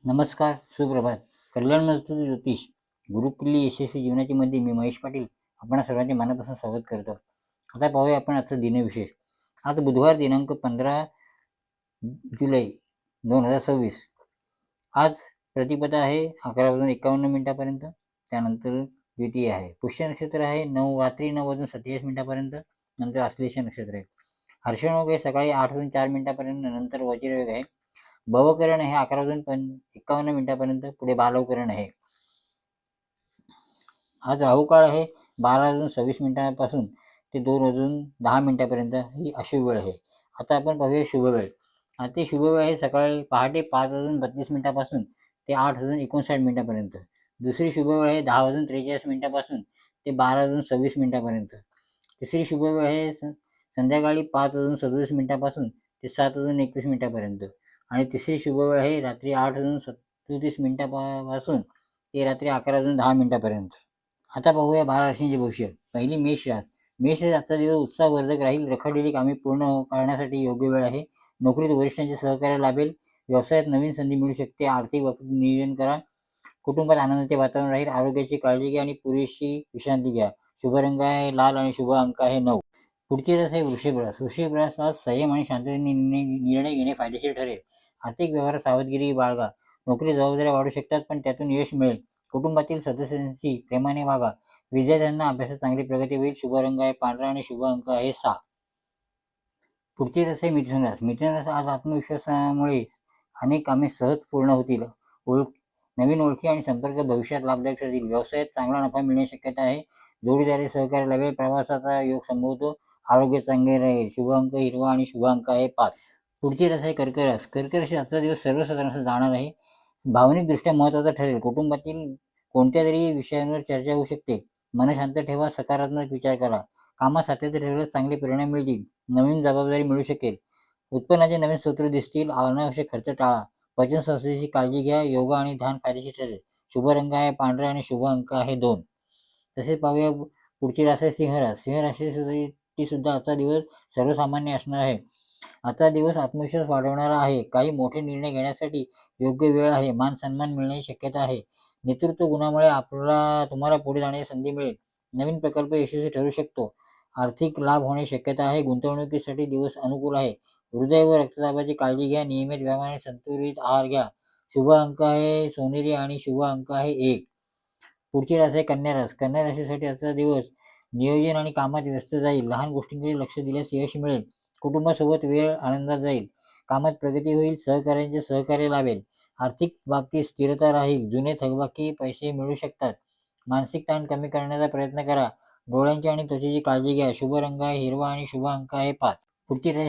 नमस्कार, सुप्रभात. कल्याण मजदूर ज्योतिष गुरुकिल्ली यशस्वी जीवनाची मध्ये मी महेश पाटील आपण सर्वांचे मनापासून स्वागत करतो. आता पाहूया आपण आजचा दिनविशेष. आज बुधवार दिनांक 15 जुलै 2026. आज प्रतिपदा आहे 11:51 त्यानंतर द्वितीय आहे. पुष्य नक्षत्र आहे रात्री 9:47 नंतर आश्लेष नक्षत्र आहे. हर्षयोग आहे सकाळी 8:04 नंतर वज्रयोग आहे. भवकरण आहे 11:51 पुढे बालवकरण आहे. आज राहुकाळ आहे 12:26 ते 2:10 ही अशुभ वेळ आहे. आता आपण पाहूया शुभ वेळ. आता शुभ वेळ आहे सकाळी पहाटे 5:32 ते 8:59 दुसरी शुभ वेळ आहे 10:43 ते 12:26 तिसरी शुभ वेळ आहे संध्याकाळी 5:37 ते 7:21 आणि तिसरी शुभ वेळ आहे रात्री 8:37 ते रात्री 11:10 आता पाहूया 12 राशींचे भविष्य. पहिली मेष रास. मेष आजचा दिवस उत्साहवर्धक राहील. रखडलेली कामे पूर्ण करण्यासाठी योग्य वेळ आहे. नोकरीत वरिष्ठांचे सहकार्य लाभेल. व्यवसायात नवीन संधी मिळू शकते. आर्थिक बाबतीत नियोजन करा. कुटुंबात आनंदाचे वातावरण राहील. आरोग्याची काळजी घ्या आणि पुरेशी विश्रांती घ्या. शुभ रंग आहे लाल आणि शुभ अंक आहे 9. पुढची रास आहे वृषभ रास. वृषभ रास आज संयम आणि शांततेने निर्णय घेणे फायदेशीर ठरेल. आर्थिक व्यवहारात सावधगिरी बाळगा. नोकरी जबाबदाऱ्या वाढू शकतात पण त्यातून यश मिळेल. कुटुंबातील सदस्यांशी प्रेमाने वागा. विद्यार्थ्यांना अभ्यासात चांगली प्रगती होईल. शुभ रंग आहे पांढरा आणि शुभ अंक आहे 6. पुढची रास आहे मिथुन रास. मिथुन रास आज आत्मविश्वासामुळे अनेक कामे सहज पूर्ण होतील. नवीन ओळखी आणि संपर्क भविष्यात लाभदायक ठरतील. व्यवसायात चांगला नफा मिळण्याची शक्यता आहे. जोडीदारी सहकार्य लाभेल. प्रवासाचा योग संभवतो. आरोग्य चांगले राहील. शुभ अंक हिरवा आणि शुभ अंक आहे 5. पुढची रास आहे कर्क रास. कर्क राशी आजचा दिवस सर्वसाधारण जाणार आहे. भावनिकदृष्ट्या महत्त्वाचा ठरेल. कुटुंबातील कोणत्या तरी विषयांवर चर्चा होऊ शकते. मन शांत ठेवा. सकारात्मक विचार करा. कामात सातत्य ठेवल्यास चांगले परिणाम मिळतील. नवीन जबाबदारी मिळू शकेल. उत्पन्नाचे नवीन स्रोत दिसतील. अनावश्यक खर्च टाळा. पचन संस्थेची काळजी घ्या. योगा आणि ध्यान फायदेशीर ठरेल. शुभ रंग आहे पांढरा आणि शुभ अंक आहे 2. तसेच पाहूया पुढची रास आहे सिंह रास. सिंह राशीसाठी सुद्धा आजचा दिवस सर्वसामान्य असणार आहे. आजचा दिवस आत्मविश्वास वाढवणारा आहे. काही मोठे निर्णय घेण्यासाठी योग्य वेळ आहे. मान सन्मान मिळण्याची शक्यता आहे. नेतृत्व गुणामुळे तुम्हाला पुढे जाण्याची संधी मिळेल. नवीन प्रकल्प यशस्वी ठरू शकतो. आर्थिक लाभ होण्याची शक्यता आहे. गुंतवणुकीसाठी दिवस अनुकूल आहे. हृदय व रक्तदाबाची काळजी घ्या. नियमित व्यायाम आणि संतुलित आहार घ्या. शुभ अंक आहे सोनेरी आणि शुभ अंक आहे 1. पुढची रास आहे कन्या रास. कन्या राशीसाठी आजचा दिवस नियोजन आणि कामात व्यस्त जाईल. लहान गोष्टींकडे लक्ष दिल्यास यश मिळेल. कुटुंबासोबत वेळ आनंदात जाईल. कामात प्रगती होईल. सहकार्यांचे सहकार्य लाभेल. आर्थिक बाबतीत स्थिरता राहील. जुने थकबाकी पैसे मिळू शकतात. मानसिक ताण कमी करण्याचा प्रयत्न करा. डोळ्यांची आणि त्वचेची काळजी घ्या. शुभ रंग आहे हिरवा आणि शुभ अंक आहे 5. पुढची रास